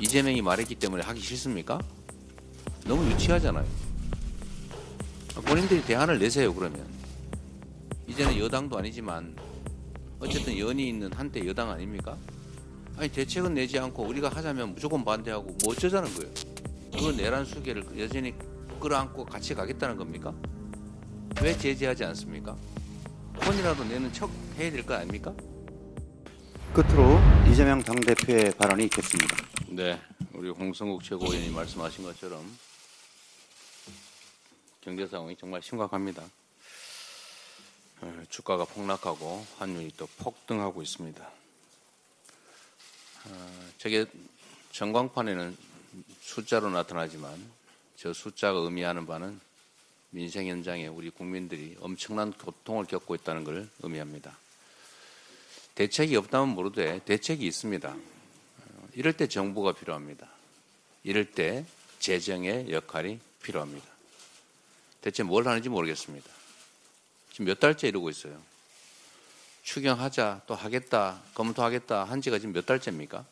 이재명이 말했기 때문에 하기 싫습니까? 너무 유치하잖아요. 본인들이 대안을 내세요. 그러면 이제는 여당도 아니지만 어쨌든 연이 있는 한때 여당 아닙니까? 아니 대책은 내지 않고 우리가 하자면 무조건 반대하고 뭐 어쩌자는 거예요. 그 내란 수계를 여전히 끌어안고 같이 가겠다는 겁니까? 왜 제재하지 않습니까? 혼이라도 내는 척 해야 될 거 아닙니까? 끝으로 이재명 당대표의 발언이 있겠습니다. 네, 우리 홍성국 최고위원이 말씀하신 것처럼 경제 상황이 정말 심각합니다. 주가가 폭락하고 환율이 또 폭등하고 있습니다. 저게 전광판에는 숫자로 나타나지만 저 숫자가 의미하는 바는 민생 현장에 우리 국민들이 엄청난 고통을 겪고 있다는 걸 의미합니다. 대책이 없다면 모르되 대책이 있습니다. 이럴 때 정부가 필요합니다. 이럴 때 재정의 역할이 필요합니다. 대체 뭘 하는지 모르겠습니다. 지금 몇 달째 이러고 있어요. 추경하자, 또 하겠다, 검토하겠다 한 지가 지금 몇 달째입니까?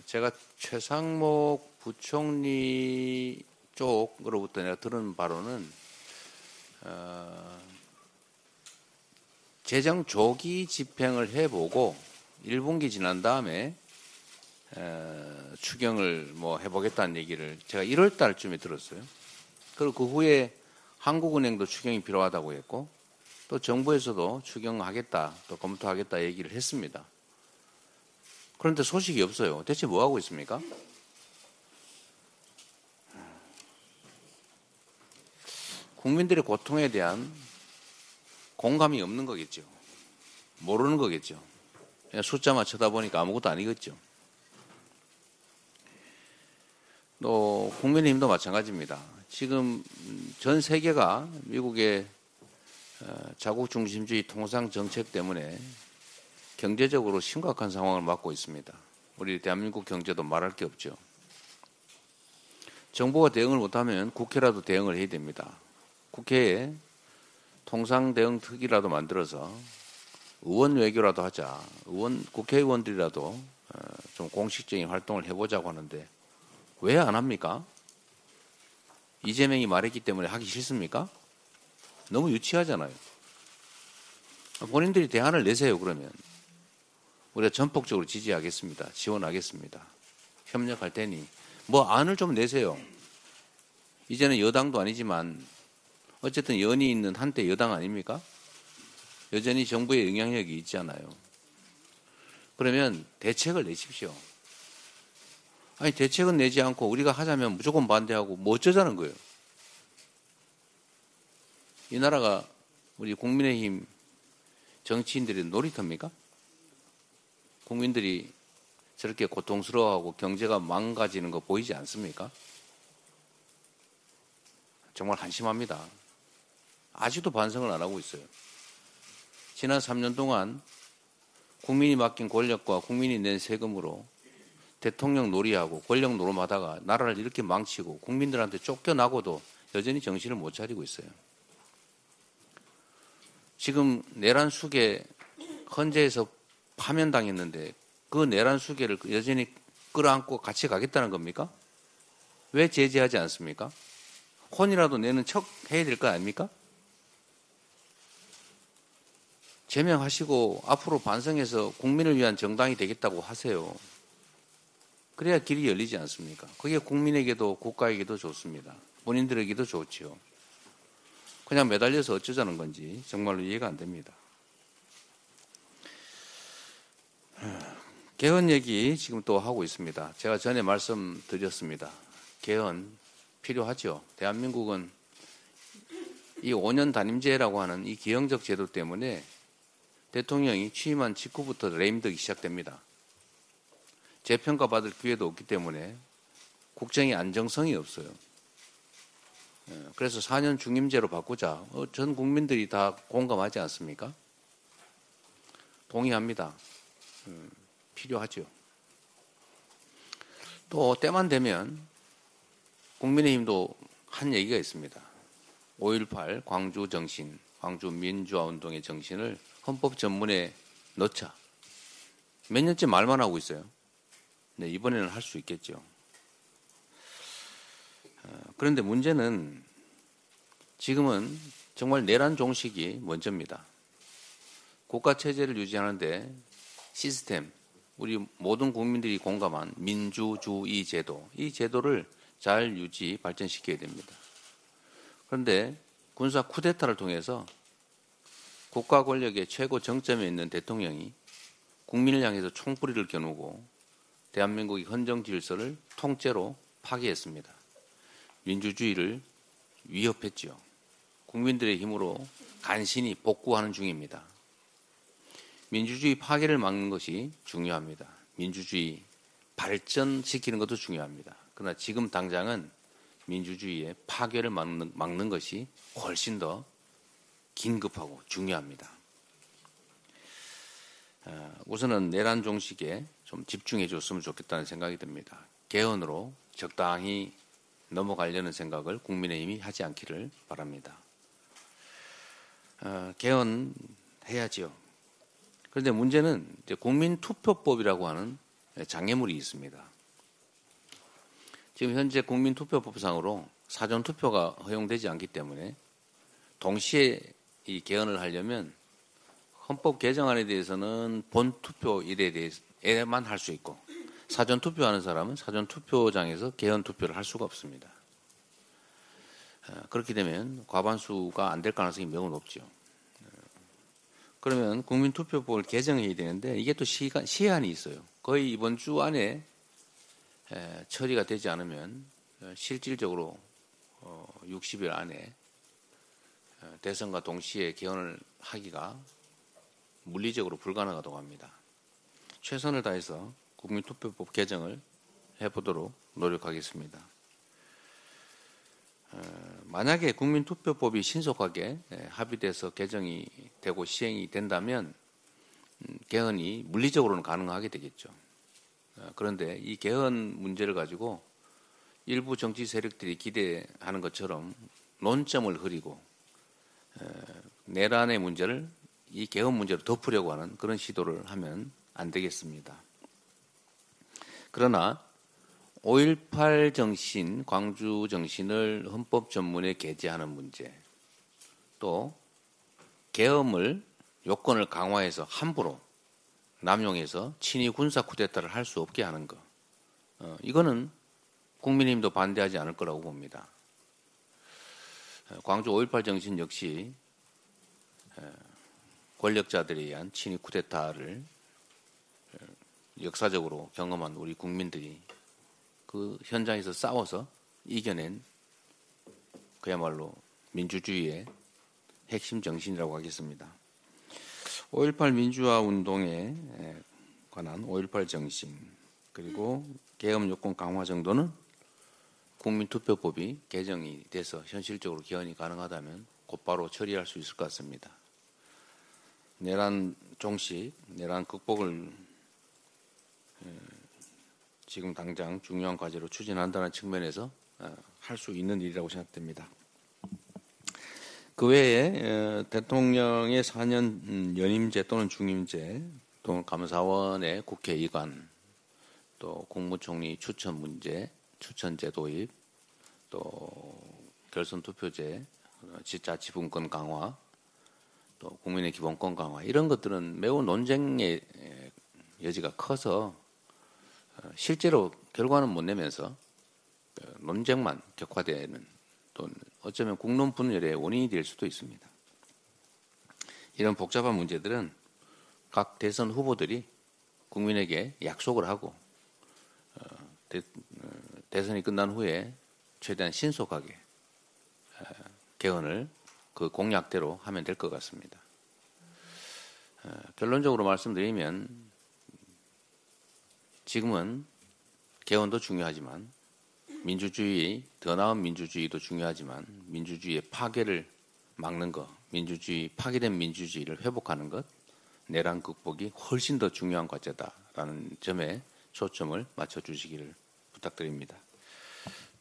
제가 최상목 부총리 쪽으로부터 내가 들은 바로는 재정 조기 집행을 해보고 1분기 지난 다음에 추경을 뭐 해보겠다는 얘기를 제가 1월 달쯤에 들었어요. 그리고 그 후에 한국은행도 추경이 필요하다고 했고 또 정부에서도 추경하겠다, 또 검토하겠다 얘기를 했습니다. 그런데 소식이 없어요. 대체 뭐 하고 있습니까? 국민들의 고통에 대한 공감이 없는 거겠죠. 모르는 거겠죠. 그냥 숫자만 쳐다보니까 아무것도 아니겠죠. 또 국민의힘도 마찬가지입니다. 지금 전 세계가 미국의 자국 중심주의 통상 정책 때문에 경제적으로 심각한 상황을 맞고 있습니다. 우리 대한민국 경제도 말할 게 없죠. 정부가 대응을 못하면 국회라도 대응을 해야 됩니다. 국회에 통상 대응 특위라도 만들어서 의원 외교라도 하자. 국회의원들이라도 좀 공식적인 활동을 해보자고 하는데 왜 안 합니까? 이재명이 말했기 때문에 하기 싫습니까? 너무 유치하잖아요. 본인들이 대안을 내세요. 그러면 우리가 전폭적으로 지지하겠습니다. 지원하겠습니다. 협력할 테니 뭐 안을 좀 내세요. 이제는 여당도 아니지만 어쨌든 연이 있는 한때 여당 아닙니까? 여전히 정부의 영향력이 있잖아요. 그러면 대책을 내십시오. 아니 대책은 내지 않고 우리가 하자면 무조건 반대하고 뭐 어쩌자는 거예요. 이 나라가 우리 국민의힘 정치인들의 놀이터입니까? 국민들이 저렇게 고통스러워하고 경제가 망가지는 거 보이지 않습니까? 정말 한심합니다. 아직도 반성을 안 하고 있어요. 지난 3년 동안 국민이 맡긴 권력과 국민이 낸 세금으로 대통령 놀이하고 권력 노름하다가 나라를 이렇게 망치고 국민들한테 쫓겨나고도 여전히 정신을 못 차리고 있어요. 지금 내란 수계 헌재에서 파면당했는데 그 내란 수계를 여전히 끌어안고 같이 가겠다는 겁니까? 왜 제재하지 않습니까? 혼이라도 내는 척 해야 될 거 아닙니까? 제명하시고 앞으로 반성해서 국민을 위한 정당이 되겠다고 하세요. 그래야 길이 열리지 않습니까? 그게 국민에게도 국가에게도 좋습니다. 본인들에게도 좋지요. 그냥 매달려서 어쩌자는 건지 정말로 이해가 안 됩니다. 개헌 얘기 지금 또 하고 있습니다. 제가 전에 말씀드렸습니다. 개헌 필요하죠. 대한민국은 이 5년 단임제라고 하는 이 기형적 제도 때문에 대통령이 취임한 직후부터 레임덕이 시작됩니다. 재평가 받을 기회도 없기 때문에 국정의 안정성이 없어요. 그래서 4년 중임제로 바꾸자. 전 국민들이 다 공감하지 않습니까? 동의합니다. 필요하죠. 또 때만 되면 국민의힘도 한 얘기가 있습니다. 5.18 광주 정신, 광주 민주화 운동의 정신을 헌법 전문에 넣자. 몇 년째 말만 하고 있어요. 네, 이번에는 할 수 있겠죠. 그런데 문제는 지금은 정말 내란 종식이 먼저입니다. 국가 체제를 유지하는데 시스템, 우리 모든 국민들이 공감한 민주주의 제도, 이 제도를 잘 유지, 발전시켜야 됩니다. 그런데 군사 쿠데타를 통해서 국가 권력의 최고 정점에 있는 대통령이 국민을 향해서 총뿌리를 겨누고 대한민국의 헌정 질서를 통째로 파괴했습니다. 민주주의를 위협했죠. 국민들의 힘으로 간신히 복구하는 중입니다. 민주주의 파괴를 막는 것이 중요합니다. 민주주의 발전시키는 것도 중요합니다. 그러나 지금 당장은 민주주의의 파괴를 막는 것이 훨씬 더 긴급하고 중요합니다. 우선은 내란 종식에 좀 집중해 줬으면 좋겠다는 생각이 듭니다. 개헌으로 적당히 넘어가려는 생각을 국민의힘이 하지 않기를 바랍니다. 개헌해야지요. 그런데 문제는 이제 국민투표법이라고 하는 장애물이 있습니다. 지금 현재 국민투표법상으로 사전투표가 허용되지 않기 때문에 동시에 이 개헌을 하려면 헌법 개정안에 대해서는 본투표일에 대해서만 할 수 있고 사전투표하는 사람은 사전투표장에서 개헌투표를 할 수가 없습니다. 그렇게 되면 과반수가 안 될 가능성이 매우 높죠. 그러면 국민투표법을 개정해야 되는데 이게 또 시한이 있어요. 거의 이번 주 안에 처리가 되지 않으면 실질적으로 60일 안에 대선과 동시에 개헌을 하기가 물리적으로 불가능하다고 합니다. 최선을 다해서 국민투표법 개정을 해보도록 노력하겠습니다. 만약에 국민투표법이 신속하게 합의돼서 개정이 되고 시행이 된다면 개헌이 물리적으로는 가능하게 되겠죠. 그런데 이 개헌 문제를 가지고 일부 정치 세력들이 기대하는 것처럼 논점을 흐리고 내란의 문제를 이 개헌 문제로 덮으려고 하는 그런 시도를 하면 안 되겠습니다. 그러나 5.18 정신, 광주 정신을 헌법 전문에 게재하는 문제, 또 계엄을 요건을 강화해서 함부로 남용해서 친위 군사 쿠데타를 할 수 없게 하는 것, 이거는 국민의힘도 반대하지 않을 거라고 봅니다. 광주 5.18 정신 역시 권력자들에 의한 친위 쿠데타를 역사적으로 경험한 우리 국민들이 그 현장에서 싸워서 이겨낸 그야말로 민주주의의 핵심 정신이라고 하겠습니다. 5.18 민주화 운동에 관한 5.18 정신, 그리고 계엄 요건 강화 정도는 국민투표법이 개정이 돼서 현실적으로 개헌이 가능하다면 곧바로 처리할 수 있을 것 같습니다. 내란 종식, 내란 극복을 지금 당장 중요한 과제로 추진한다는 측면에서 할 수 있는 일이라고 생각됩니다. 그 외에 대통령의 4년 연임제 또는 중임제, 또 감사원의 국회 이관, 또 국무총리 추천 문제, 추천제 도입, 또 결선 투표제, 자치분권 강화, 또 국민의 기본권 강화, 이런 것들은 매우 논쟁의 여지가 커서 실제로 결과는 못 내면서 논쟁만 격화되는, 또 어쩌면 국론 분열의 원인이 될 수도 있습니다. 이런 복잡한 문제들은 각 대선 후보들이 국민에게 약속을 하고 대선이 끝난 후에 최대한 신속하게 개헌을 그 공약대로 하면 될 것 같습니다. 결론적으로 말씀드리면 지금은 개헌도 중요하지만 민주주의, 더 나은 민주주의도 중요하지만 민주주의의 파괴를 막는 것, 민주주의, 파괴된 민주주의를 회복하는 것, 내란 극복이 훨씬 더 중요한 과제다라는 점에 초점을 맞춰주시기를 부탁드립니다.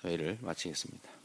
회의를 마치겠습니다.